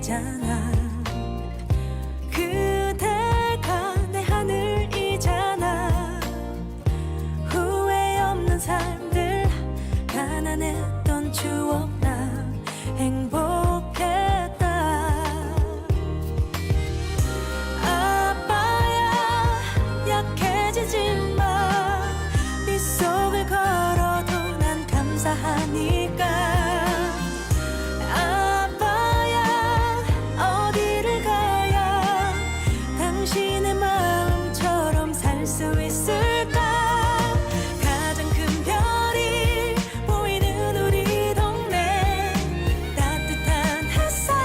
하늘이잖아. 그대가 내 하늘이잖아. 후회 없는 삶들, 가난했던 추억 나 행복했다. 아빠야 약해지지 마. 네 속을 걸어도 난 감사하니까. 아빠야 어디를 가야 당신의 마음처럼 살 수 있을까. 가장 큰 별이 보이는 우리 동네. 따뜻한 햇살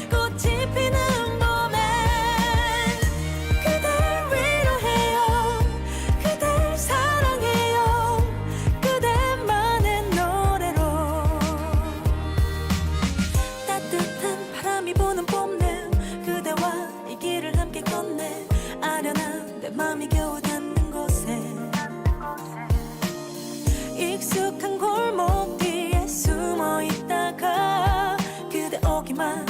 꽃이 피는 봄에 그댈 위로해요. 그댈 사랑해요. 그대만의 노래로. 따뜻한 바람이 부는 봄날 그대와 이 길을 함께 걷네. 아련한 내 맘이 겨우 닿는 곳에 익숙한 골목 뒤에 숨어 있다가 그대 오기만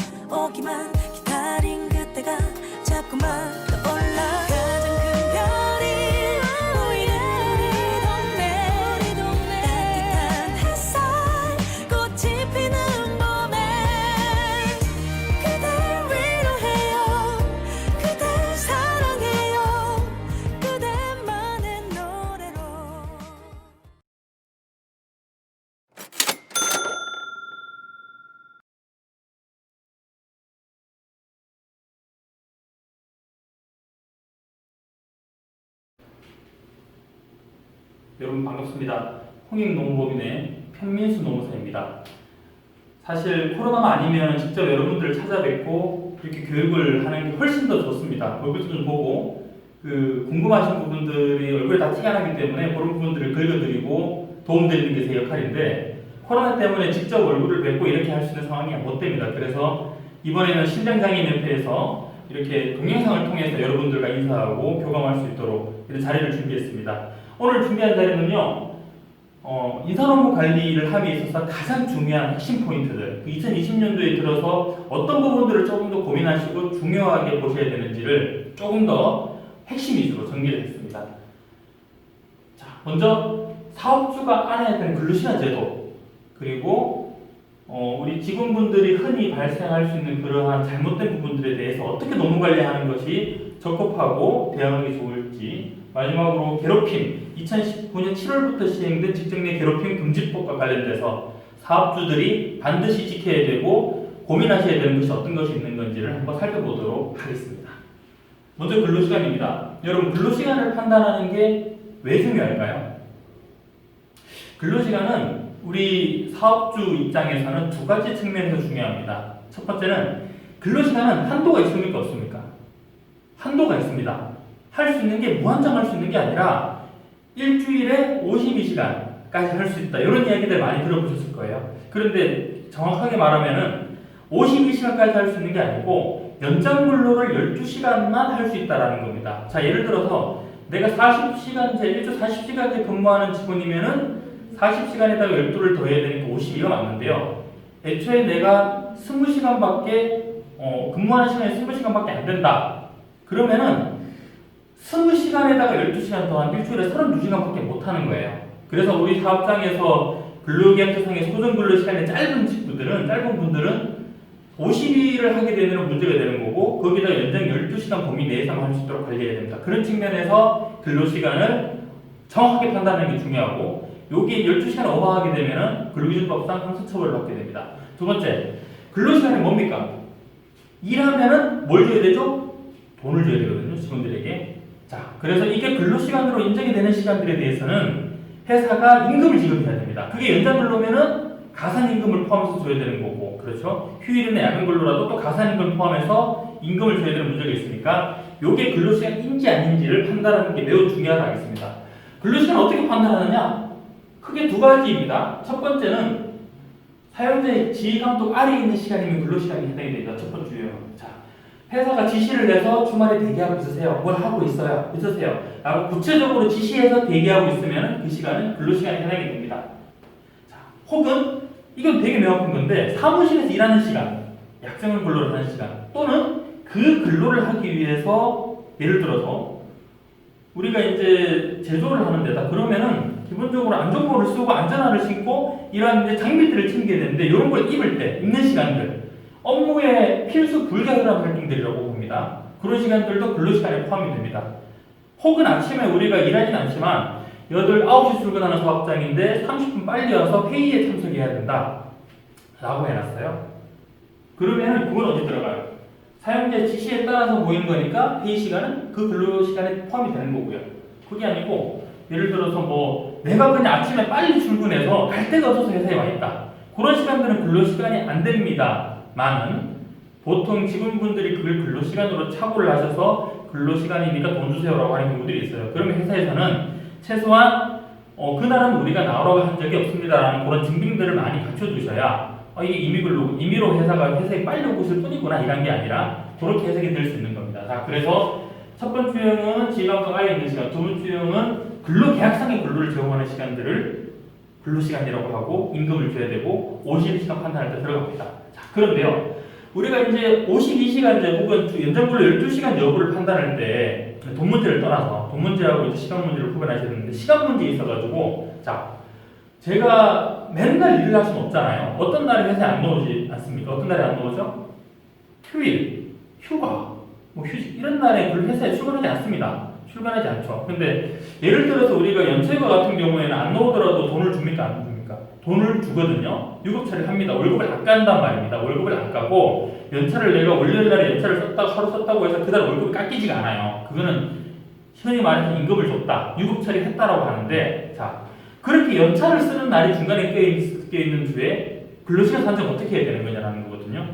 기다린 그때가 자꾸만 떠올라. 가장 큰 별이 보이는 우리 동네. 따뜻한 햇살 꽃이 피는 봄에 그댈 위로해요. 그댈 사랑해요. 그대만의 노래로. 여러분 반갑습니다. 홍익농무법인의 편민수 노무사입니다. 사실 코로나가 아니면 직접 여러분들을 찾아뵙고 이렇게 교육을 하는 게 훨씬 더 좋습니다. 얼굴 좀 보고 궁금하신 부분들이 얼굴에 다 티가 나기 때문에 그런 부분들을 긁어드리고 도움드리는 게 제 역할인데, 코로나 때문에 직접 얼굴을 뵙고 이렇게 할 수 있는 상황이 못 됩니다. 그래서 이번에는 심장장애인협회에서 이렇게 동영상을 통해서 여러분들과 인사하고 교감할 수 있도록 이런 자리를 준비했습니다. 오늘 준비한 자리는요, 인사노무 관리를 함에 있어서 가장 중요한 핵심 포인트들, 2020년도에 들어서 어떤 부분들을 조금 더 고민하시고 중요하게 보셔야 되는지를 조금 더 핵심 위주로 정리를 했습니다. 자, 먼저 사업주가 알아야 되는 근로시간 제도, 그리고 우리 직원분들이 흔히 발생할 수 있는 그러한 잘못된 부분들에 대해서 어떻게 노무 관리하는 것이 적합하고 대응하기 좋을지, 마지막으로 괴롭힘, 2019년 7월부터 시행된 직장 내 괴롭힘 금지법과 관련돼서 사업주들이 반드시 지켜야 되고 고민하셔야 되는 것이 어떤 것이 있는 건지를 한번 살펴보도록 하겠습니다. 먼저 근로시간입니다. 여러분, 근로시간을 판단하는 게 왜 중요할까요? 근로시간은 우리 사업주 입장에서는 두 가지 측면에서 중요합니다. 첫 번째는 근로시간은 한도가 있습니까? 없습니까? 한도가 있습니다. 할 수 있는 게 무한정 할 수 있는 게 아니라 일주일에 52시간까지 할 수 있다. 이런 이야기들 많이 들어보셨을 거예요. 그런데 정확하게 말하면은 52시간까지 할 수 있는 게 아니고 연장 근로를 12시간만 할 수 있다라는 겁니다. 자, 예를 들어서 내가 40시간제, 1주 40시간제 근무하는 직원이면은 40시간에다가 12를 더해야 되니까 52가 맞는데요. 애초에 내가 20시간밖에 근무하는 시간이 20시간밖에 안 된다. 그러면은 20시간에다가 12시간 더한 일주일에 32시간밖에 못 하는 거예요. 그래서 우리 사업장에서 근로계약서상의 소정근로시간이 짧은 분들은 50일을 하게 되면 문제가 되는 거고, 거기다 연장 12시간 범위 내에서만 할 수 있도록 관리해야 됩니다. 그런 측면에서 근로시간을 정확하게 판단하는 게 중요하고, 여기 12시간 오버하게 되면 근로기준법상 형사처벌을 받게 됩니다. 두 번째, 근로시간이 뭡니까? 일하면은 뭘 줘야 되죠? 돈을 줘야 되거든요, 직원들에게. 자, 그래서 이게 근로시간으로 인정이 되는 시간들에 대해서는 회사가 임금을 지급해야 됩니다. 그게 연장 근로면은 가산임금을 포함해서 줘야 되는 거고, 그렇죠? 휴일이나 야간 근로라도 또 가산임금을 포함해서 임금을 줘야 되는 문제가 있으니까 요게 근로시간인지 아닌지를 판단하는 게 매우 중요하다 하겠습니다. 근로시간 어떻게 판단하느냐? 크게 두 가지입니다. 첫 번째는 사용자의 지휘감독 아래에 있는 시간이면 근로시간이 해당이 됩니다. 첫 번째요. 자, 회사가 지시를 내서 주말에 대기하고 있으세요. 뭘 하고 있으세요. 라고 구체적으로 지시해서 대기하고 있으면 그 시간은 근로시간에 해당이 됩니다. 자, 혹은 이건 되게 명확한 건데 사무실에서 일하는 시간, 약정을 근로를 하는 시간 또는 그 근로를 하기 위해서 예를 들어서 우리가 이제 제조를 하는 데다 그러면은 기본적으로 안전모를 쓰고 안전화를 신고 이러한 이제 장비들을 챙겨야 되는데 이런 걸 입는 시간들 업무의 필수 불가결한 활동들이라고 봅니다. 그런 시간들도 근로시간에 포함이 됩니다. 혹은 아침에 우리가 일하진 않지만 9시 출근하는 사업장인데 30분 빨리 와서 회의에 참석해야 된다 라고 해놨어요. 그러면 그건 어디 들어가요? 사용자 지시에 따라서 모이는 거니까 회의 시간은 그 근로시간에 포함이 되는 거고요. 그게 아니고 예를 들어서 뭐 내가 그냥 아침에 빨리 출근해서 갈 데가 없어서 회사에 와 있다. 그런 시간들은 근로시간이 안 됩니다만은 보통 직원분들이 그걸 근로시간으로 착오를 하셔서 근로시간이니까 돈 주세요라고 하는 경우들이 있어요. 그러면 회사에서는 최소한 그날은 우리가 나오라고 한 적이 없습니다라는 그런 증빙들을 많이 갖춰두셔야 이게 임의로 회사에 빨리 오고 있을 뿐이구나 이런 게 아니라 그렇게 해석이 될 수 있는 겁니다. 자, 그래서 첫 번째 유형은 지방과 아예 있는 시간, 두 번째 유형은 근로계약상의 근로를 제공하는 시간들을 근로시간이라고 하고 임금을 줘야 되고 52시간 판단할 때 들어갑니다. 자, 그런데요. 우리가 이제 52시간제 혹은 연장근로 12시간 여부를 판단할 때 돈 문제를 떠나서 돈 문제하고 이제 시간 문제를 구분하셔야 되는데 시간 문제에 있어가지고 자 제가 맨날 일을 할 수는 없잖아요. 어떤 날에 회사에 안 나오지 않습니까? 어떤 날에 안 나오죠? 휴일, 휴가, 뭐 휴직 이런 날에 회사에 출근하지 않습니다. 출근하지 않죠. 근데 예를 들어서 우리가 연체휴가 같은 경우에는 안 나오더라도 돈을 줍니까? 안 줍니까? 돈을 주거든요. 유급 처리를 합니다. 월급을 안 깐단 말입니다. 월급을 안 까고 연차를 내가 월요일날에 연차를 하루 썼다고 해서 그날 월급이 깎이지가 않아요. 그거는 흔히 말해서 임금을 줬다. 유급 처리했다라고 하는데 자 그렇게 연차를 쓰는 날이 중간에 껴있는 주에 근로시간 산정 어떻게 해야 되는 거냐라는 거거든요.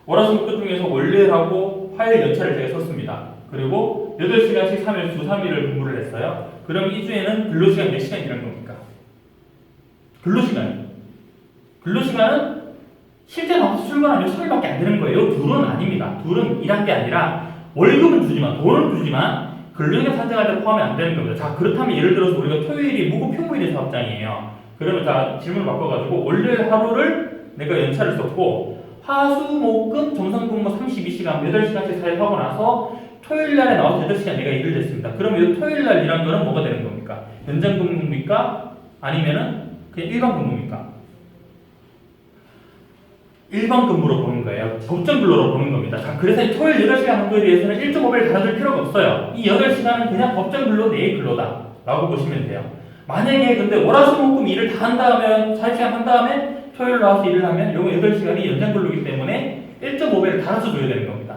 월화수목금 중에서 월요일하고 화요일 연차를 제가 썼습니다. 그리고 8시간씩 3일 주 3일을 근무를 했어요. 그럼 이 주에는 근로시간 몇 시간 일한 겁니까? 근로시간은 실제 나와서 출근하면 3일밖에 안 되는 거예요. 둘은 아닙니다. 둘은 일한 게 아니라 월급은 주지만 돈은 주지만 근로시간 산정할 때 포함이 안 되는 겁니다. 자 그렇다면 예를 들어서 우리가 토요일이 무급휴무일의 사업장이에요. 그러면 자 질문을 바꿔가지고 월요일 하루를 내가 연차를 썼고 화수목금 정상근무 32시간 8시간씩 사용하고 나서 토요일날에 나와서 8시간 내가 일을 했습니다. 그러면 이 토요일날 일한 거는 뭐가 되는 겁니까? 연장근무입니까? 아니면은 그냥 일반 근무입니까? 일반 근무로 보는 거예요. 법정 근로로 보는 겁니다. 자, 그래서 이 토요일 8시간 한 거에 대해서는 1.5배를 달아줄 필요가 없어요. 이 8시간은 그냥 법정 근로 내의 근로다 라고 보시면 돼요. 만약에 근데 월화수목금 일을 다 한 다음에 4시간 한 다음에 토요일 나와서 일을 하면 요거 8시간이 연장 근로이기 때문에 1.5배를 달아서 줘야 되는 겁니다.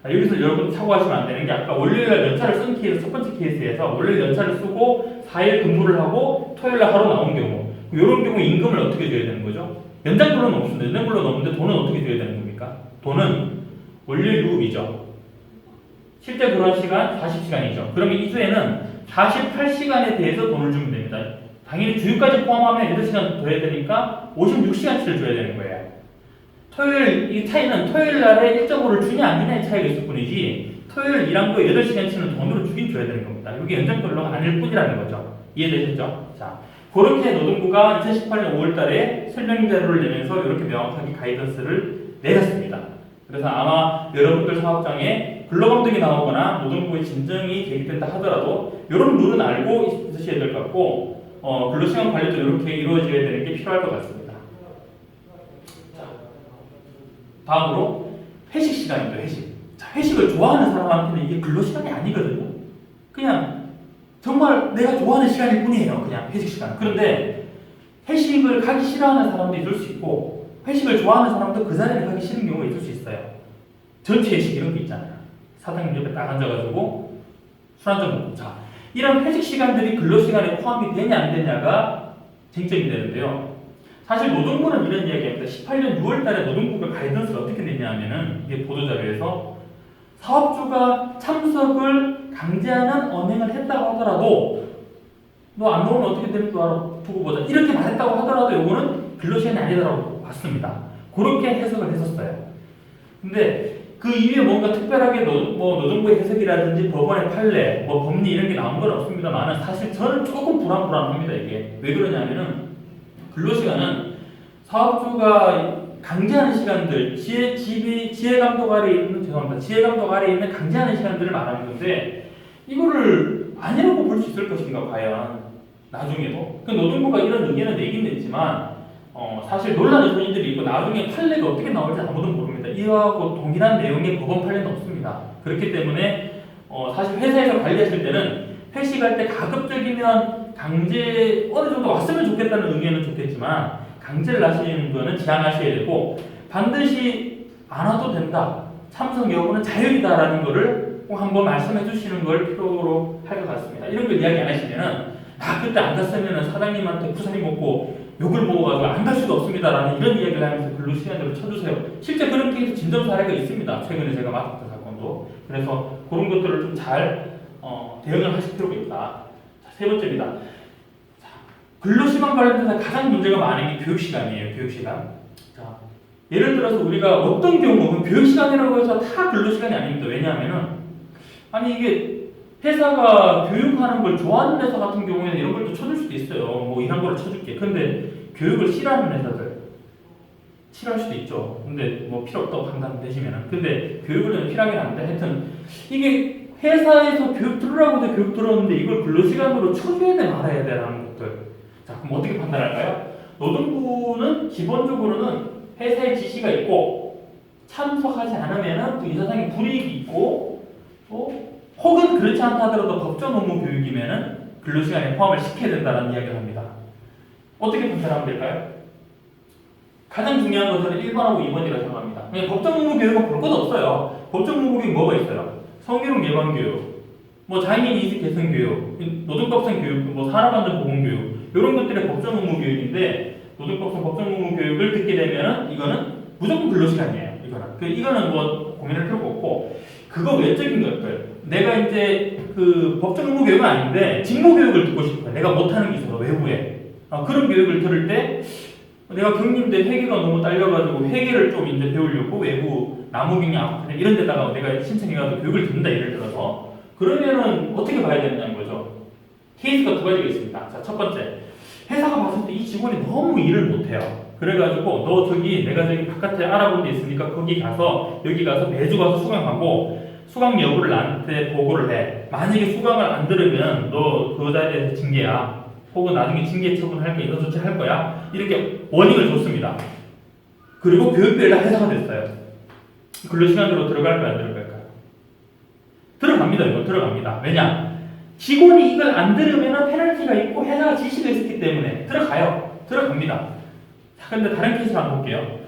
자, 여기서 여러분 참고하시면 안 되는 게 아까 월요일날 연차를 쓴 케이스 첫 번째 케이스에서 월요일 연차를 쓰고 4일 근무를 하고 토요일날 하루 나온 경우 이런 경우 임금을 어떻게 줘야 되는 거죠? 연장근로는 없습니다. 연장근로는 없는데 돈은 어떻게 줘야 되는 겁니까? 돈은 월요일 유급이죠. 실제 근로 시간 40시간이죠. 그러면 이 주에는 48시간에 대해서 돈을 주면 됩니다. 당연히 주휴까지 포함하면 8시간 더 해야 되니까 56시간치를 줘야 되는 거예요. 토요일, 이 차이는 토요일 날에 1.5를 주냐 안 주냐의 차이가 있을 뿐이지 토요일 일한 거에 8시간치는 돈으로 주긴 줘야 되는 겁니다. 이게 연장근로가 아닐 뿐이라는 거죠. 이해되셨죠? 자. 그렇게 노동부가 2018년 5월달에 설명 자료를 내면서 이렇게 명확하게 가이던스를 내렸습니다. 그래서 아마 여러분들 사업장에 근로감독이 나오거나 노동부의 진정이 계획된다 하더라도 이런 룰은 알고 있으셔야 될 것 같고 근로시간 관리도 이렇게 이루어져야 되는 게 필요할 것 같습니다. 자, 다음으로 회식 시간입니다. 회식. 자, 회식을 좋아하는 사람한테는 이게 근로시간이 아니거든요. 그냥 정말 내가 좋아하는 시간일 뿐이에요. 그냥 회식 시간. 그런데 회식을 가기 싫어하는 사람도 있을 수 있고 회식을 좋아하는 사람도 그 자리에 가기 싫은 경우가 있을 수 있어요. 전체 회식 이런 게 있잖아요. 사장님 옆에 딱 앉아가지고 술 한잔 먹고 자 이런 회식 시간들이 근로시간에 포함이 되냐 안 되냐가 쟁점이 되는데요. 사실 노동부는 이런 이야기합니다. 18년 6월달에 노동부가 가이던스를 어떻게 냈냐 하면은 이게 보도자료에서 사업주가 참석을 강제하는 언행을 했다고 하더라도 너 안 나오면 어떻게 되는 줄 알아? 두고 보자. 이렇게 말했다고 하더라도 이거는 근로시간이 아니다라고 봤습니다. 그렇게 해석을 했었어요. 근데 그 이후에 뭔가 특별하게 노동부의 해석이라든지 법원의 판례, 법리 이런 게 나온 건 없습니다만 사실 저는 조금 불안합니다. 이게 왜 그러냐면은 근로시간은 사업주가 강제하는 시간들, 지혜 감독 아래에 있는, 죄송합니다. 지혜 감독 아래에 있는 강제하는 시간들을 말하는 건데, 이거를 아니라고 볼 수 있을 것인가, 과연. 나중에도. 그 노동부가 이런 의견을 내긴 냈지만, 사실 논란의 소지들이 있고, 나중에 판례가 어떻게 나올지 아무도 모릅니다. 이와하고 동일한 내용의 법원 판례는 없습니다. 그렇기 때문에, 사실 회사에서 관리하실 때는 회식할 때 가급적이면 강제 어느 정도 왔으면 좋겠다는 의견은 좋겠지만 강제를 하시는 거는 제한하셔야 되고 반드시 안 와도 된다. 참석 여부는 자율이다라는 거를 꼭 한번 말씀해 주시는 걸 필요로 할 것 같습니다. 이런 걸 이야기 안 하시면은 그때 안 갔으면은 사장님한테 구사리 먹고 욕을 먹어가지고 안 갈 수가 없습니다라는 이런 이야기를 하면서 근로 시간들을 쳐주세요. 실제 그런 케이스 진정 사례가 있습니다. 최근에 제가 맡았던 사건도. 그래서 그런 것들을 좀 잘 대응을 하실 필요가 있다. 자, 세 번째입니다. 자, 근로시간 관련해서 가장 문제가 많은 게 교육시간이에요. 교육시간. 자, 예를 들어서 우리가 어떤 경우 교육시간이라고 해서 다 근로시간이 아닙니다. 왜냐하면은 아니 이게 회사가 교육하는 걸 좋아하는 회사 같은 경우에는 이런 걸 또 쳐줄 수도 있어요. 뭐 이런 거를 쳐줄게. 근데 교육을 싫어하는 회사들 싫어할 수도 있죠. 근데 뭐 필요 없다고 판단되시면은. 근데 교육을 필요하긴 한데 하여튼 이게 회사에서 교육 들으라고 해서 교육 들었는데 이걸 근로시간으로 쳐줘야 돼 말아야 돼라는 것들. 자 그럼 어떻게 판단할까요? 노동부는 기본적으로는 회사의 지시가 있고 참석하지 않으면은 그 이사장의 불이익이 있고 또 혹은 그렇지 않다 하더라도 법정 업무 교육이면은 근로시간에 포함을 시켜야 된다는 이야기를 합니다. 어떻게 판단하면 될까요? 가장 중요한 것은 1번하고 2번이라고 생각합니다. 그냥 법정 업무 교육은 볼 것 없어요. 법정 업무 교육이 뭐가 있어요? 성희롱 예방 교육, 뭐 장애인 인식 개선 교육, 노동법상 교육, 뭐 산업안전 보건 교육 이런 것들의 법정 업무 교육인데 노동법상 법정 업무 교육을 듣게 되면은 이거는 무조건 근로시간이에요. 이거는 뭐 고민할 필요가 없고 그거 외적인 것들 내가 이제 그 법정 업무 교육은 아닌데 직무 교육을 듣고 싶어요. 내가 못하는 게 있어서 외부에 그런 교육을 들을 때 내가 경림대 회계가 너무 딸려가지고 회계를 좀 이제 배우려고 외부 나무경영 이런 데다가 내가 신청해가지고 교육을 듣는다 예를 들어서 그러면은 어떻게 봐야 되느냐는 거죠. 케이스가 두 가지가 있습니다. 자, 첫 번째 회사가 봤을 때 이 직원이 너무 일을 못해요. 그래가지고 너 저기 내가 저기 바깥에 알아본 데 있으니까 거기 가서 여기 가서 매주 가서 수강하고 수강 여부를 나한테 보고를 해. 만약에 수강을 안 들으면 너 그 자리에서 징계야. 혹은 나중에 징계 처분할 거야. 이런 조치 할 거야. 이렇게 워닝을 줬습니다. 그리고 교육비를 다 회사가 됐어요. 근로시간으로 들어갈까요? 안 들어갈까요? 들어갑니다. 이거 들어갑니다. 왜냐? 직원이 이걸 안 들으면 페널티가 있고 회사가 지시가 있었기 때문에 들어가요. 들어갑니다. 자, 근데 다른 케이스를 한번 볼게요.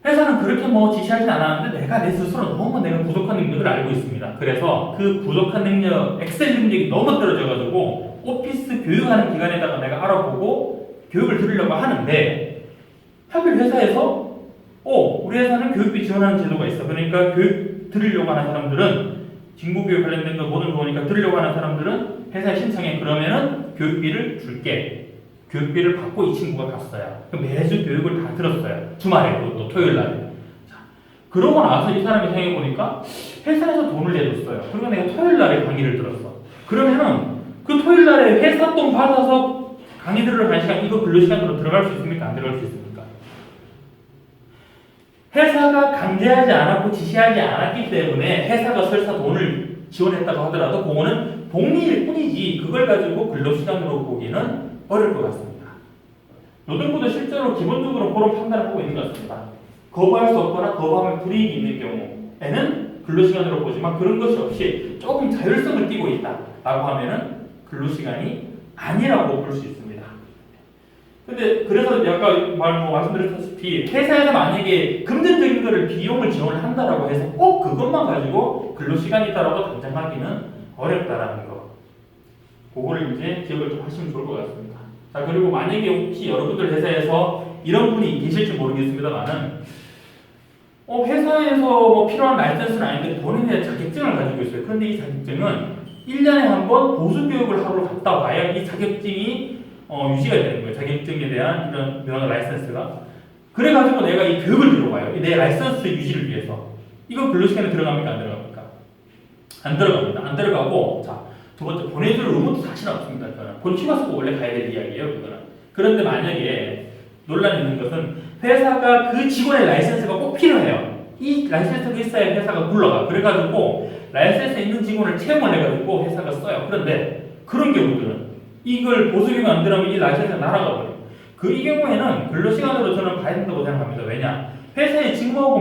회사는 그렇게 뭐 지시하진 않았는데 내가 내 스스로 너무 내가 부족한 능력을 알고 있습니다. 그래서 그 부족한 능력, 엑셀 능력이 너무 떨어져가지고 오피스 교육하는 기관에다가 내가 알아보고 교육을 들으려고 하는데 하필 회사에서 우리 회사는 교육비 지원하는 제도가 있어. 그러니까 교육 들으려고 하는 사람들은 직무교육 관련된 거 뭐든 좋으니까 들으려고 하는 사람들은 회사에 신청해. 그러면은 교육비를 줄게. 교육비를 받고 이 친구가 갔어요. 매주 교육을 다 들었어요. 주말에 또 토요일 날에. 자, 그러고 나서 이 사람이 생각해보니까 회사에서 돈을 내줬어요. 그리고 내가 토요일 날에 강의를 들었어. 그러면은 그 토요일 날에 회사 돈 받아서 강의 들으러 간 시간 이거 근로시간으로 들어갈 수 있습니까? 안 들어갈 수 있습니까? 회사가 강제하지 않았고 지시하지 않았기 때문에 회사가 설사 돈을 지원했다고 하더라도 그거는 복리일 뿐이지 그걸 가지고 근로시간으로 보기는 어려울 것 같습니다. 노동부도 실제로 기본적으로 그런 판단을 하고 있는 것 같습니다. 거부할 수 없거나 거부하면 불이익이 있는 경우에는 근로시간으로 보지만 그런 것이 없이 조금 자율성을 띠고 있다라고 하면은 근로시간이 아니라고 볼 수 있습니다. 근데 그래서 아까 말씀드렸다시피 회사에서 만약에 금전적인 거를 비용을 지원을 한다라고 해서 꼭 그것만 가지고 근로시간이다라고 단정하기는 어렵다라는 거. 그거를 이제 기억을 좀 하시면 좋을 것 같습니다. 자, 그리고 만약에 혹시 여러분들 회사에서 이런 분이 계실지 모르겠습니다만은 회사에서 뭐 필요한 라이센스는 아닌데 본인의 자격증을 가지고 있어요. 그런데 이 자격증은 1년에 한 번 보수 교육을 하러 갔다 와야 이 자격증이 유지가 되는 거예요. 자격증에 대한 이런 면허 라이센스가. 그래가지고 내가 이 교육을 들어가요. 내 라이센스 유지를 위해서. 이거 근로시간에 들어갑니까? 안 들어갑니까? 안 들어갑니다. 안 들어가고 자. 두 번째, 보내줄 의무도 사실 없습니다. 그거는. 본취가 쓰고 원래 가야 될 이야기예요. 그거는. 그런데 만약에 논란이 있는 것은 회사가 그 직원의 라이센스가 꼭 필요해요. 이 라이센스가 있어야 회사가 굴러가. 그래가지고 라이센스 있는 직원을 채용을 해가지고 회사가 써요. 그런데 그런 경우들은 이걸 보수기가 안 들어가면 이 라이센스가 날아가 버려요. 이 경우에는 근로시간으로 저는 봐야 된다고 생각합니다. 왜냐? 회사의 직무하고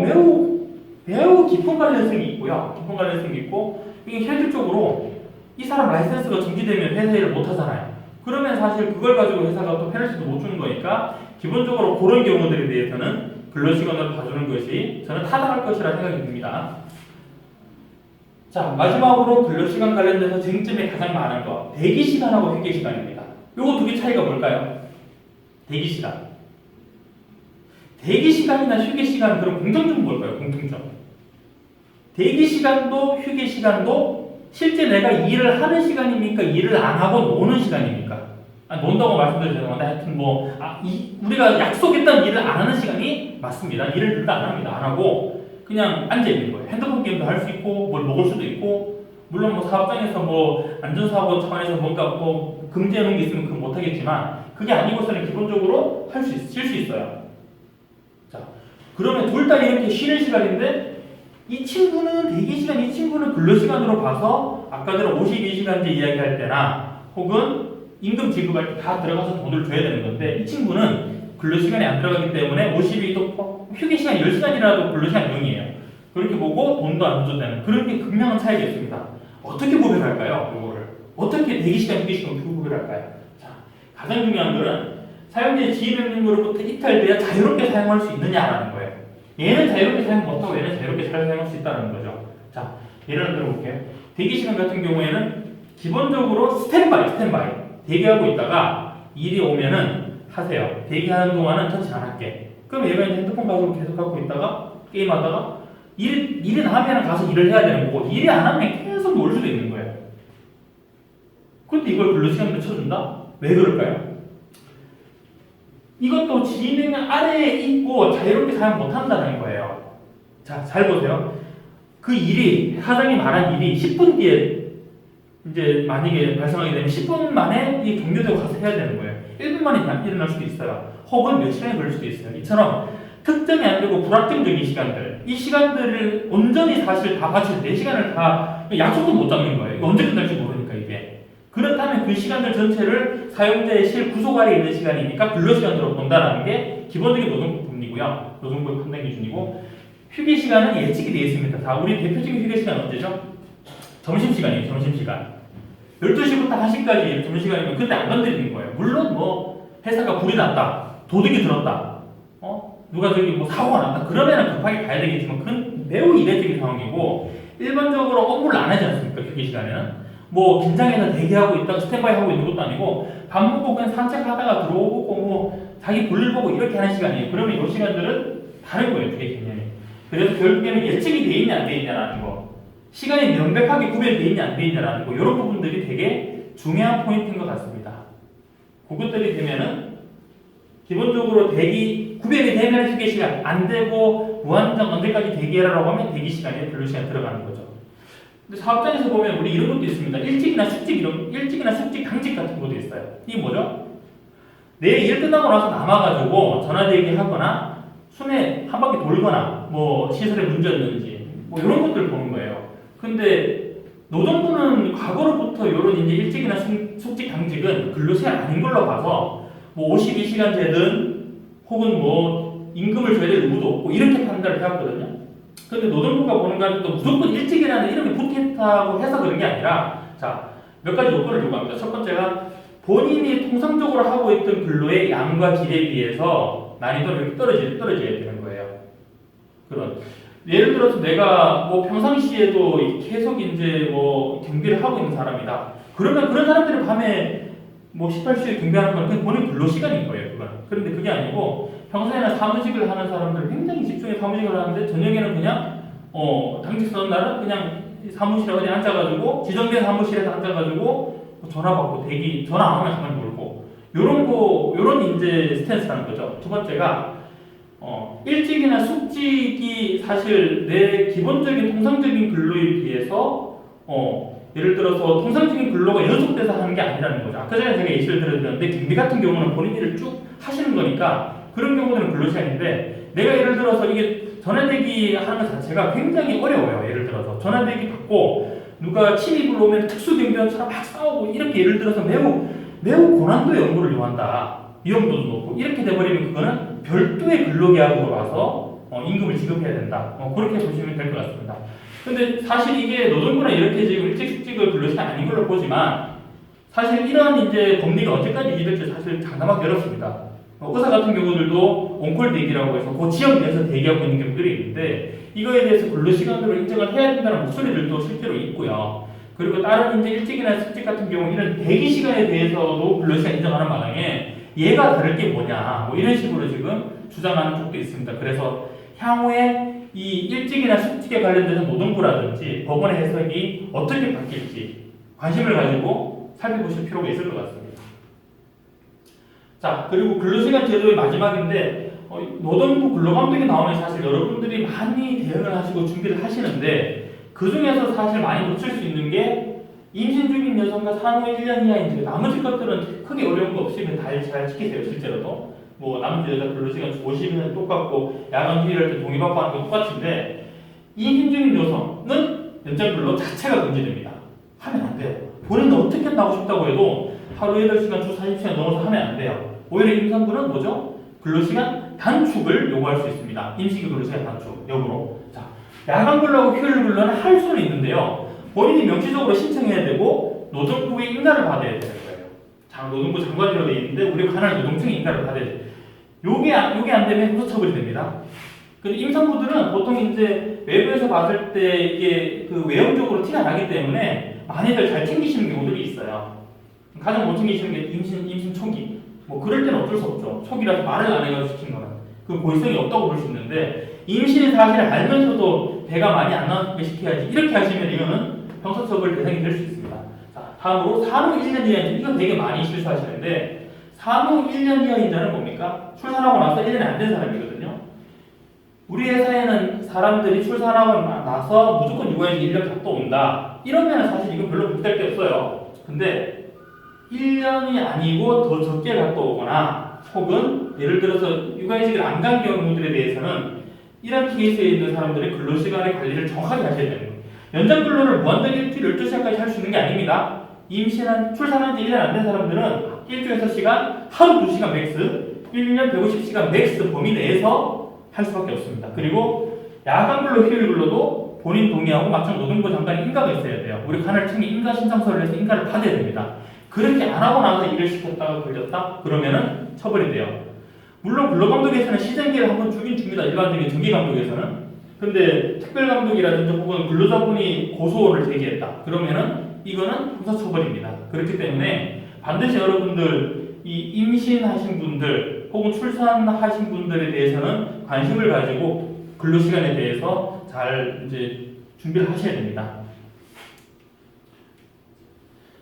매우 깊은 관련성이 있고요. 깊은 관련성이 있고 이게 현실적으로 이 사람 라이센스가 정지되면 회사 일을 못 하잖아요. 그러면 사실 그걸 가지고 회사가 또 페널티도 못 주는 거니까 기본적으로 그런 경우들에 대해서는 근로시간을 봐주는 것이 저는 타당할 것이라 생각이 듭니다. 자, 마지막으로 근로시간 관련돼서 쟁점이 가장 많은 거 대기시간하고 휴게시간입니다. 요거 두 개 차이가 뭘까요? 대기시간. 대기시간이나 휴게시간 그럼 공통점은 뭘까요? 공통점. 대기시간도 휴게시간도 실제 내가 일을 하는 시간입니까? 일을 안 하고 노는 시간입니까? 논다고 말씀드려서 죄송한데 하여튼 우리가 약속했던 일을 안 하는 시간이 맞습니다. 일을 일단 안 합니다. 안 하고 그냥 앉아 있는 거예요. 핸드폰 게임도 할 수 있고 뭘 먹을 수도 있고 물론 사업장에서 안전사고 차원에서 뭔가 금지해 놓은 게 있으면 그건 못 하겠지만 그게 아니고서는 기본적으로 쉴 수 있어요. 자, 그러면 둘 다 이렇게 쉬는 시간인데 이 친구는 대기시간, 이 친구는 근로시간으로 봐서 아까 전에 52시간제 이야기할 때나 혹은 임금 지급할 때 다 들어가서 돈을 줘야 되는 건데 이 친구는 근로시간이 안 들어가기 때문에 52도 휴게시간 10시간이라도 근로시간 0이에요. 그렇게 보고 돈도 안 줘도 되는 그런 게 극명한 차이가 있습니다. 어떻게 구별할까요? 이거를 어떻게 대기시간, 휴게시간 어떻게 구별할까요? 자, 가장 중요한 거는 사용자의 지휘명령으로부터 이탈돼야 자유롭게 사용할 수 있느냐라는 거예요. 얘는 자유롭게 사용 못하고 얘는 자유롭게 사용할 수 있다는 거죠. 자, 예를 들어 볼게요. 대기시간 같은 경우에는 기본적으로 스탠바이 대기하고 있다가 일이 오면은 하세요. 대기하는 동안은 터치 안 할게. 그럼 얘가 이제 핸드폰 가지고 계속 갖고 있다가 게임하다가 일이 나면 가서 일을 해야 되는 거고 일이 안 하면 계속 놀 수도 있는 거예요. 그런데 이걸 근로시간으로 쳐준다? 왜 그럴까요? 이것도 진행 아래에 있고 자유롭게 사용 못한다는 거예요. 자, 잘 보세요. 그 일이 사장이 말한 일이 10분 뒤에 이제 만약에 발생하게 되면 10분 만에 이 종료되고 가서 해야 되는 거예요. 1분 만에 일어날 수도 있어요. 혹은 몇 시간이 걸릴 수도 있어요. 이처럼 특정이 안 되고 불확정적인 시간들, 이 시간들을 온전히 사실 다 바칠 4시간을 다 약속도 못 잡는 거예요. 이거 언제 끝날지 모르니까 이게. 그렇다면 그 시간들 전체를 사용자의 실 구속 아래에 있는 시간이니까 근로시간으로 본다는 게 기본적인 노동법이고요. 노동부의 판단 기준이고 휴게 시간은 예측이 되어 있습니다. 자, 우리 대표적인 휴게 시간 언제죠? 점심시간이에요. 점심시간. 12시부터 1시까지 점심시간이면 그때 안 건드리는 거예요. 물론 회사가 불이 났다. 도둑이 들었다. 누가 사고가 났다. 그러면 급하게 가야 되겠지만 그건 매우 이례적인 상황이고 일반적으로 업무를 안 하지 않습니까? 휴게 시간에는. 긴장해서 대기하고 있다가 스탠바이 하고 있는 것도 아니고 밥 먹고 그냥 산책하다가 들어오고 자기 볼일 보고 이렇게 하는 시간이에요. 그러면 이 시간들은 다른 거예요. 그게 개념이. 그래서 결국에는 예측이 돼 있냐 안 돼 있냐라는 거, 시간이 명백하게 구별돼 있냐 안 돼 있냐라는 거, 이런 부분들이 되게 중요한 포인트인 것 같습니다. 그것들이 되면은 기본적으로 구별이 되면 휴게 시간, 안 되고 무한정 언제까지 대기하라고 하면 대기 시간에 근로시간 들어가는 거죠. 근데 사업장에서 보면 우리 이런 것도 있습니다. 일찍이나 숙직 당직 같은 것도 있어요. 이게 뭐죠? 내 일 끝나고 나서 남아가지고 전화대기 하거나 순회 한 바퀴 돌거나 시설에 문제였는지 이런 것들을 보는 거예요. 근데 노동부는 과거로부터 이런 이제 일찍이나 숙직 당직은 근로시간 아닌 걸로 봐서 52시간제든 혹은 임금을 줘야 될 의무도 없고 이렇게 판단을 해왔거든요. 근데 노동부가 보는 거는 또 무조건 일찍이라는 이름이 붙어있다고 해서 그런 게 아니라 몇 가지 요건을 요구합니다. 첫 번째가 본인이 통상적으로 하고 있던 근로의 양과 질에 비해서 난이도를 이렇게 떨어져야 되는 거예요. 예를 들어서 내가 평상시에도 계속 이제 경비를 하고 있는 사람이다. 그러면 그런 사람들이 밤에 18시에 경비하는 건 그냥 본인 근로시간인 거예요. 그런데 그게 아니고 평소에는 사무직을 하는 사람들 굉장히 집중해 사무직을 하는데 저녁에는 그냥 당직 서는 날은 그냥 사무실에 어디 앉아가지고 지정된 사무실에서 앉아가지고 전화 받고 전화 안 오면 가만히 놀고 요런 이제 스탠스라는 거죠. 두 번째가 일찍이나 숙직이 사실 내 기본적인 통상적인 근로에 비해서 예를 들어서 통상적인 근로가 연속돼서 하는 게 아니라는 거죠. 아까 전에 제가 예시를 들어드렸는데 경비 같은 경우는 본인 일을 쭉 하시는 거니까 그런 경우는 근로시간인데 내가 예를 들어서 이게 전화대기 하는 것 자체가 굉장히 어려워요. 예를 들어서 전화대기 받고 누가 침입을 오면 특수경비원처럼 막 싸우고 이렇게 예를 들어서 매우 고난도의 업무를 요한다. 위험도도 높고 이렇게 돼버리면 그거는 별도의 근로계약으로 와서 임금을 지급해야 된다. 그렇게 보시면 될 것 같습니다. 근데 사실 이게 노동부는 이렇게 지금 일찍 근로시간 아닌 걸로 보지만 사실 이런 이제 법리가 언제까지 유지될지 사실 장담하기 어렵습니다. 의사 같은 경우들도 온콜 대기라고 해서 그 지역 내에서 대기하고 있는 경우들이 있는데 이거에 대해서 근로시간으로 인정을 해야 된다는 목소리들도 실제로 있고요. 그리고 다른 이제 일찍이나 숙직 같은 경우 이런 대기 시간에 대해서도 근로시간 인정하는 마당에 얘가 다를 게 뭐냐 뭐 이런 식으로 지금 주장하는 쪽도 있습니다. 그래서 향후에 이 일찍이나 숙직에 관련돼서 노동부라든지 법원의 해석이 어떻게 바뀔지 관심을 가지고 살펴보실 필요가 있을 것 같습니다. 자, 그리고 근로시간 제도의 마지막인데 노동부 근로감독이 나오면 사실 여러분들이 많이 대응을 하시고 준비를 하시는데 그 중에서 사실 많이 놓칠 수 있는 게 임신 중인 여성과 산후 1년 이하인지 나머지 것들은 크게 어려운 거 없이 잘 지키세요. 실제로도 뭐 남자 여자 근로시간 50일은 똑같고 야간 휴일할 때 동의받고 하는 거 똑같은데 임신 중인 여성은 연장 근로 자체가 금지됩니다. 하면 안 돼요. 본인은 어떻게 나고 싶다고 해도 하루 8시간 주 40시간 넘어서 하면 안 돼요. 오히려 임산부는 뭐죠? 근로시간 단축을 요구할 수 있습니다. 임시기 근로시간 단축 여부로. 자, 야간 근로하고 휴일 근로는 할 수는 있는데요. 본인이 명시적으로 신청해야 되고 노동부의 인가를 받아야 되는 거예요. 자, 노동부 장관으로 되어 있는데 우리 관할 노동청의 인가를 받아야 돼요. 요게 안 되면 형사처벌이 됩니다. 근데 임산부들은 보통 이제 외부에서 봤을 때 이게 그 외형적으로 티가 나기 때문에 많이들 잘 챙기시는 경우들이 있어요. 가장 못 챙기시는 게 임신 초기. 뭐 그럴 때는 어쩔 수 없죠. 초기라서 말을 안 해가지고 시킨 거는 그 고의성이 없다고 볼 수 있는데 임신의 사실을 알면서도 배가 많이 안 나오게 시켜야지 이렇게 하시면 이거는 형사처벌 대상이 될 수 있습니다. 자, 다음으로 산후 1년 이하인자 이건 되게 많이 실수하시는데 산후 1년 이하인자는 뭡니까? 출산하고 나서 1년이 안 된 사람이거든요. 우리 회사에는 사람들이 출산하고 나서 무조건 육아휴직 1년 갔다 온다. 이러면 사실 이건 별로 비쌀 게 없어요. 근데 1년이 아니고 더 적게 갔다 오거나 혹은 예를 들어서 육아휴직을 안 간 경우들에 대해서는 이런 케이스에 있는 사람들이 근로시간의 관리를 정확하게 하셔야 되는 거예요. 연장 근로를 무한정 일주일 12시간까지 할 수 있는 게 아닙니다. 출산한 지 1년 안 된 사람들은 일주일 6시간, 하루 2시간 맥스, 1년 150시간 맥스 범위 내에서 할 수밖에 없습니다. 그리고 야간 근로, 휴일 근로도 본인 동의하고 막상 노동부 장관의 인가가 있어야 돼요. 우리 관할청이 인가 신청서를 해서 인가를 받아야 됩니다. 그렇게 안 하고 나서 일을 시켰다가 걸렸다? 그러면은 처벌이 돼요. 물론 근로감독에서는 시정기를 한번 주긴 줍니다. 일반적인 정기감독에서는. 근데 특별감독이라든지 혹은 근로자분이 고소를 제기했다. 그러면은 이거는 형사처벌입니다. 그렇기 때문에 반드시 여러분들 이 임신하신 분들 혹은 출산하신 분들에 대해서는 관심을 가지고 근로시간에 대해서 잘 이제 준비를 하셔야 됩니다.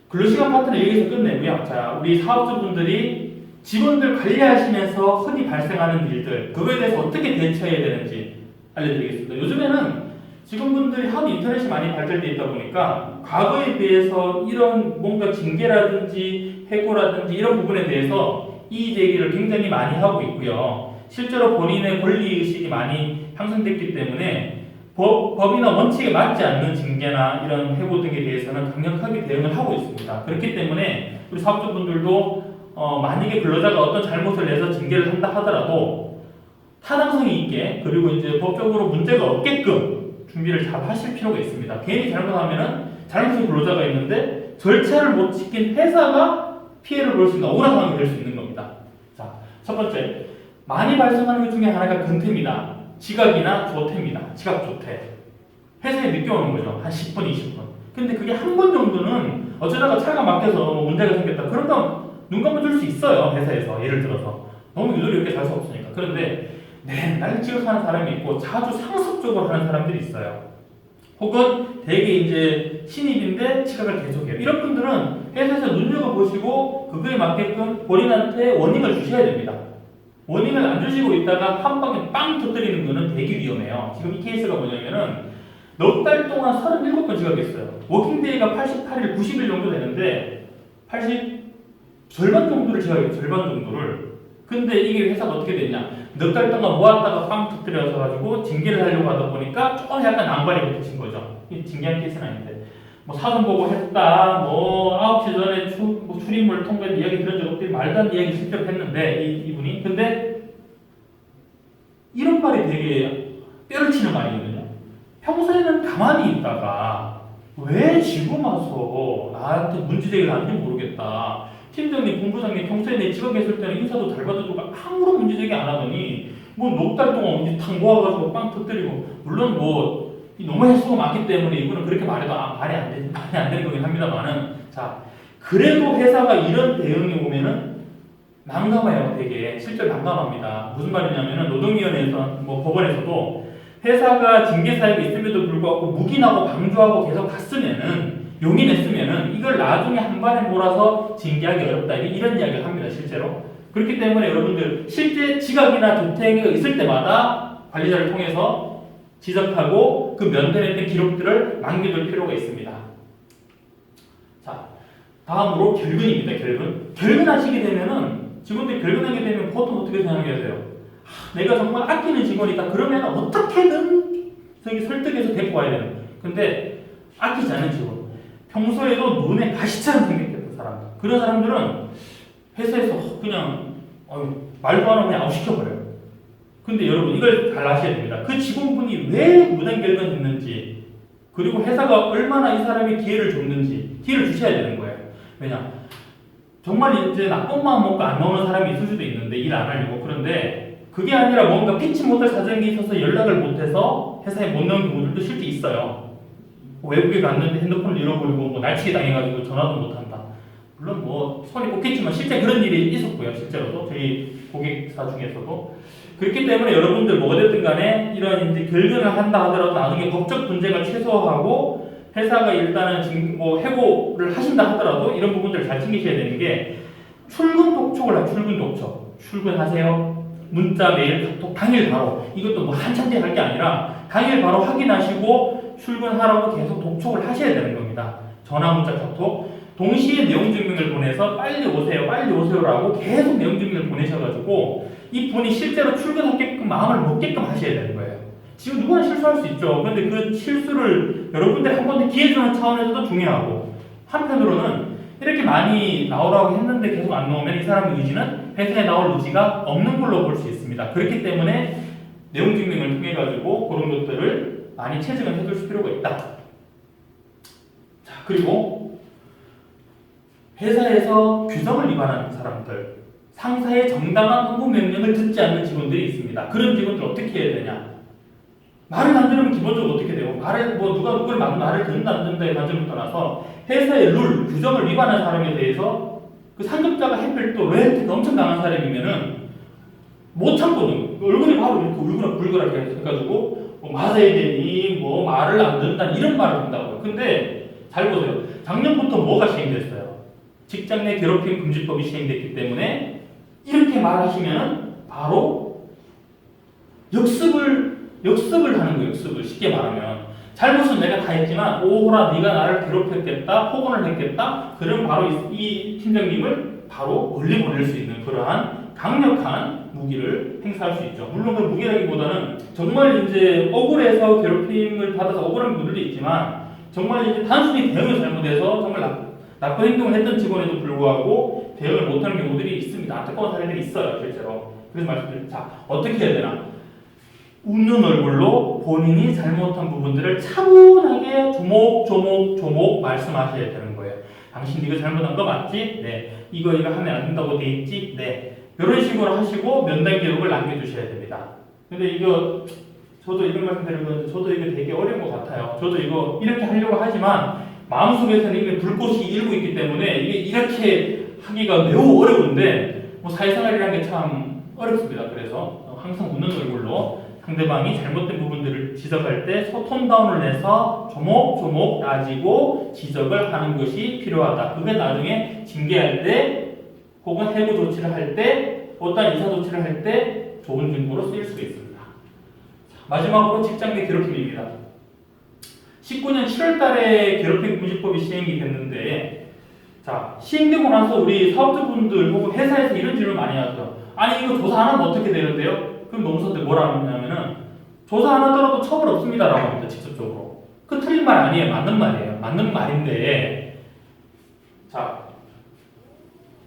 근로시간 파트는 여기서 끝내고요. 자, 우리 사업주분들이 직원들 관리하시면서 흔히 발생하는 일들, 그거에 대해서 어떻게 대처해야 되는지 알려드리겠습니다. 요즘에는 직원분들이 하도 인터넷이 많이 발달되어 있다 보니까 과거에 비해서 이런 뭔가 징계라든지 해고라든지 이런 부분에 대해서 이의 제기를 굉장히 많이 하고 있고요. 실제로 본인의 권리의식이 많이 향상됐기 때문에 법이나 원칙에 맞지 않는 징계나 이런 해고 등에 대해서는 강력하게 대응을 하고 있습니다. 그렇기 때문에 우리 사업주분들도 만약에 근로자가 어떤 잘못을 내서 징계를 한다 하더라도 타당성이 있게 그리고 이제 법적으로 문제가 없게끔 준비를 잘 하실 필요가 있습니다. 괜히 잘못하면은 잘못한 근로자가 있는데 절차를 못 지킨 회사가 피해를 볼 수 있는 억울한 상황이 될 수 있는 겁니다. 자, 첫 번째, 많이 발생하는 것 중에 하나가 근태입니다. 지각이나 조퇴입니다. 지각 조퇴. 회사에 늦게 오는 거죠. 한 10분, 20분. 근데 그게 한 번 정도는 어쩌다가 차가 막혀서 문제가 생겼다. 그러면 눈 감아줄 수 있어요. 회사에서. 예를 들어서. 너무 유도리 이렇게 잘 수 없으니까. 그런데 맨날 지각하는 사람이 있고 자주 상습적으로 하는 사람들이 있어요. 혹은 되게 이제 신입인데 지각을 계속해요. 이런 분들은 회사에서 눈여겨보시고 그거에 맞게끔 본인한테 워닝을 주셔야 됩니다. 워닝을 안 주시고 있다가 한 방에 빵 터뜨리는 거는 되게 위험해요. 지금 이 케이스가 뭐냐면은 넉 달 동안 37번 지각했어요. 워킹데이가 88일, 90일 정도 되는데 절반 정도를 지각해요. 절반 정도를. 근데 이게 회사가 어떻게 됐냐? 넉 달 동안 모았다가 빵 터뜨려서 가지고 징계를 하려고 하다 보니까 조금 약간 난관이 붙으신 거죠. 이 징계한 케이스는 아닌데. 뭐 사전 보고했다, 뭐 9시 전에 출입물 통과한 이야기 들은 적 없더니 말도 안 되는 이야기 실제로 했는데 이분이. 근데 이런 말이 되게 뼈를 치는 말이거든요. 평소에는 가만히 있다가 왜 지금 와서 나한테 문제제기를 하는지 모르겠다. 팀장님, 본부장님 평소에 내 지각에 있을 때는 인사도 잘 받아주고 아무런 문제제기 안 하더니 뭐 넉 달 동안 이제 탁 모아가지고 빵 터뜨리고, 물론 뭐 너무 횟수가 많기 때문에 이분은 그렇게 말해도 말이 안 되는 거긴 합니다만은, 자, 그래도 회사가 이런 대응이 오면은 난감해요. 되게 실제로 난감합니다. 무슨 말이냐면은 노동위원회에서 뭐 법원에서도 회사가 징계 사유가 있음에도 불구하고 묵인하고 방조하고 계속 갔으면은, 용인했으면은 이걸 나중에 한 번에 몰아서 징계하기 어렵다, 이런 이야기를 합니다. 실제로. 그렇기 때문에 여러분들 실제 지각이나 조퇴가 있을 때마다 관리자를 통해서 지적하고 그 면담했던 기록들을 남겨둘 필요가 있습니다. 자, 다음으로 결근입니다. 결근하시게 되면은, 직원들이 결근하게 되면 보통 어떻게 생각하세요? 내가 정말 아끼는 직원이다. 그러면 어떻게든 설득해서 데리고 와야 되는. 근데 아끼지 않은 직원, 평소에도 눈에 가시처럼 생겼던 사람들, 그런 사람들은 회사에서 그냥 말도 안 하고 그냥 아웃시켜버려요. 근데 여러분 이걸 잘 아셔야 됩니다. 그 직원분이 왜 무단 결근했는지, 그리고 회사가 얼마나 이 사람이 기회를 줬는지 기회를 주셔야 되는 거예요. 왜냐? 정말 이제 나쁜 마음 먹고 안 나오는 사람이 있을 수도 있는데, 일 안 하려고. 그런데 그게 아니라 뭔가 피치 못할 사정이 있어서 연락을 못해서 회사에 못 나온 경우들도 실제 있어요. 외국에 갔는데 핸드폰을 잃어버리고 뭐 날치기 당해가지고 전화도 못한다. 물론 뭐 손이 꼽겠지만 실제 그런 일이 있었고요. 실제로도 저희 고객사 중에서도. 그렇기 때문에 여러분들 뭐가 됐든 간에 이런 이제 결근을 한다 하더라도 나중에 법적 문제가 최소화하고 회사가 일단은 뭐 해고를 하신다 하더라도 이런 부분들을 잘 챙기셔야 되는 게, 출근 독촉을 하 출근 독촉. 출근하세요. 문자, 메일, 카톡 당일 바로. 이것도 뭐 한참 뒤에 할 게 아니라 당일 바로 확인하시고 출근하라고 계속 독촉을 하셔야 되는 겁니다. 전화, 문자, 카톡. 동시에 내용 증명을 보내서 빨리 오세요, 빨리 오세요라고 계속 내용 증명을 보내셔가지고 이분이 실제로 출근하게끔 마음을 먹게끔 하셔야 되는 거예요. 지금 누구나 실수할 수 있죠. 그런데 그 실수를 여러분들이 한 번 더 기회 주는 차원에서도 중요하고, 한편으로는 이렇게 많이 나오라고 했는데 계속 안 나오면 이 사람의 의지는 회사에 나올 의지가 없는 걸로 볼 수 있습니다. 그렇기 때문에 내용 증명을 통해 가지고 그런 것들을 많이 체증을 해둘 필요가 있다. 자, 그리고 회사에서 규정을 위반하는 사람들, 상사의 정당한 홍보 명령을 듣지 않는 직원들이 있습니다. 그런 직원들 어떻게 해야 되냐? 말을 안 들으면 기본적으로 어떻게 돼요? 누가 누굴 말을 듣는다 안 듣는다의 관점을 떠나서 회사의 룰, 규정을 위반한 사람에 대해서 그 상급자가 해필 또 왜 엄청 강한 사람이면은 못 참거든. 얼굴이 바로 이렇게 울그락불그락 해가지고 뭐 맞아야 되니, 뭐 말을 안 듣는다, 이런 말을 한다고요. 근데 잘 보세요. 작년부터 뭐가 시행됐어요? 직장 내 괴롭힘 금지법이 시행됐기 때문에 이렇게 말하시면 바로 역습을 하는 거예요. 역습을. 쉽게 말하면 잘못은 내가 다 했지만 오호라 네가 나를 괴롭혔겠다, 폭언을 했겠다, 그럼 바로 이 팀장님을 바로 멀리 보낼 수 있는 그러한 강력한 무기를 행사할 수 있죠. 물론 그 무기라기보다는 정말 이제 억울해서 괴롭힘을 받아서 억울한 분들도 있지만, 정말 이제 단순히 대응을 잘못해서 정말 나쁜 행동을 했던 직원에도 불구하고 대응을 못하는 경우들이 있습니다. 안타까운 사례들이 있어요. 실제로. 그래서 말씀드립니다. 자, 어떻게 해야 되나? 웃는 얼굴로 본인이 잘못한 부분들을 차분하게 조목조목 말씀하셔야 되는 거예요. 당신 이거 잘못한 거 맞지? 네. 이거 하면 안 된다고 돼 있지? 네. 이런 식으로 하시고 면담 기록을 남겨두셔야 됩니다. 근데 이거 저도 이런 말씀 드리는 건데 저도 이거 되게 어려운 것 같아요. 저도 이거 이렇게 하려고 하지만 마음속에서는 이게 불꽃이 일고 있기 때문에 이게 이렇게 하기가 매우 어려운데, 뭐 사회생활이라는 게 참 어렵습니다. 그래서 항상 웃는 얼굴로 상대방이 잘못된 부분들을 지적할 때 톤 다운을 내서 조목조목 따지고 지적을 하는 것이 필요하다. 그게 나중에 징계할 때 혹은 해고 조치를 할 때, 어떤 이사 조치를 할 때 좋은 증거로 쓰일 수가 있습니다. 마지막으로 직장 내 괴롭힘입니다. 19년 7월 달에 괴롭힘 금지법이 시행이 됐는데, 자, 시행되고 나서 우리 사업자분들 혹은 회사에서 이런 질문 많이 하죠. 아니 이거 조사 안 하면 어떻게 되는데요? 그럼 노무사들 뭐라 하냐면은 조사 안 하더라도 처벌 없습니다라고 합니다. 직접적으로. 그 틀린 말 아니에요. 맞는 말이에요. 맞는 말인데 자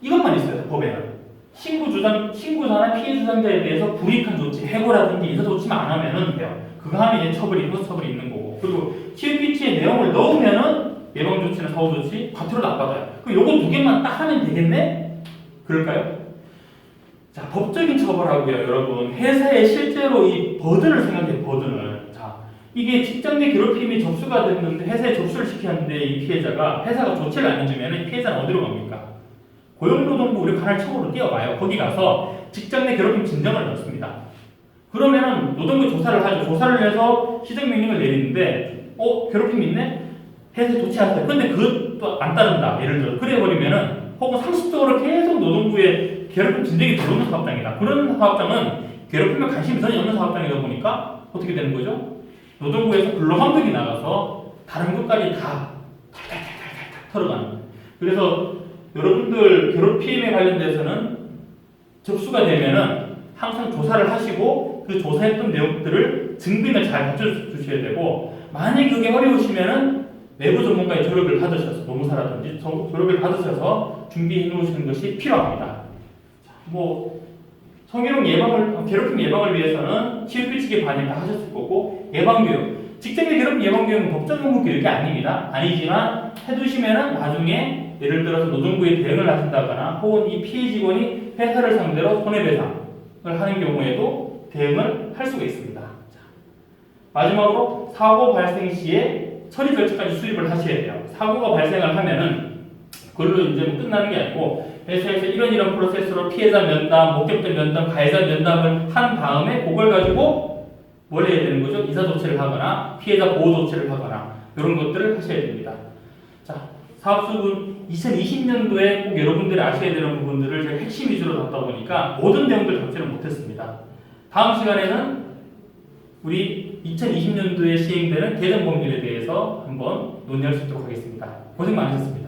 이것만 있어요. 법에는. 신고자나 피해 주장자에 대해서 불이익한 조치, 해고라든지 인사 조치만 안 하면은 돼요. 그거 하면 이제 형사처벌이 있는 거고. 그리고 TFPT의 내용을 넣으면은 예방 조치나 사후 조치 과태료를 안 받아요. 그럼 요거 두 개만 딱 하면 되겠네? 그럴까요? 자, 법적인 처벌하고요, 여러분. 회사에 실제로 이 버든을 생각해요, 버든을. 자, 이게 직장 내 괴롭힘이 접수가 됐는데 회사에 접수를 시켰는데 이 피해자가 회사가 조치를 안 해주면 피해자는 어디로 갑니까? 고용노동부 우리 관할 처우로 뛰어가요. 거기 가서 직장 내 괴롭힘 진정을 넣습니다. 그러면은 노동부 조사를 하죠. 조사를 해서 시정명령을 내리는데 괴롭힘이 있네? 회사에 조치하세요. 근데 그것도 안 따른다. 예를 들어 그래버리면은 혹은 상습적으로 계속 노동부에 괴롭힘 진정이 들어오는 사업장이다. 그런 사업장은 괴롭힘에 관심이 전혀 없는 사업장이다 보니까 어떻게 되는 거죠? 노동부에서 근로감독이 나가서 다른 것까지 다 탈탈탈탈탈 털어가는 거예요. 그래서 여러분들 괴롭힘에 관련돼서는 접수가 되면은 항상 조사를 하시고 그 조사했던 내용들을 증빙을 잘 갖춰주셔야 되고 만약에 그게 어려우시면은 내부 전문가의 조력을 받으셔서 노무사라든지 조력을 받으셔서 준비해 놓으시는 것이 필요합니다. 성희롱 예방을 괴롭힘 예방을 위해서는 TFPT의 반영 다 하셨을 거고 예방교육 직장 내 괴롭힘 예방교육은 법정 업무 교육이 아닙니다. 아니지만 해두시면은 나중에 예를 들어서 노동부에 대응을 하신다거나 혹은 이 피해 직원이 회사를 상대로 손해배상을 하는 경우에도 대응을 할 수가 있습니다. 자, 마지막으로 사고 발생 시에 처리 절차까지 수립을 하셔야 돼요. 사고가 발생을 하면은 그걸로 이제 끝나는 게 아니고 회사에서 이런 프로세스로 피해자 면담, 목격자 면담, 가해자 면담을 한 다음에 그걸 가지고 뭘 해야 되는 거죠? 이사 조치를 하거나 피해자 보호 조치를 하거나 이런 것들을 하셔야 됩니다. 자, 사업수분 2020년도에 꼭 여러분들이 아셔야 되는 부분들을 제가 핵심 위주로 다루다 보니까 모든 내용들 담지는 못했습니다. 다음 시간에는 우리 2020년도에 시행되는 개정법률에 대해서 한번 논의할 수 있도록 하겠습니다. 고생 많으셨습니다.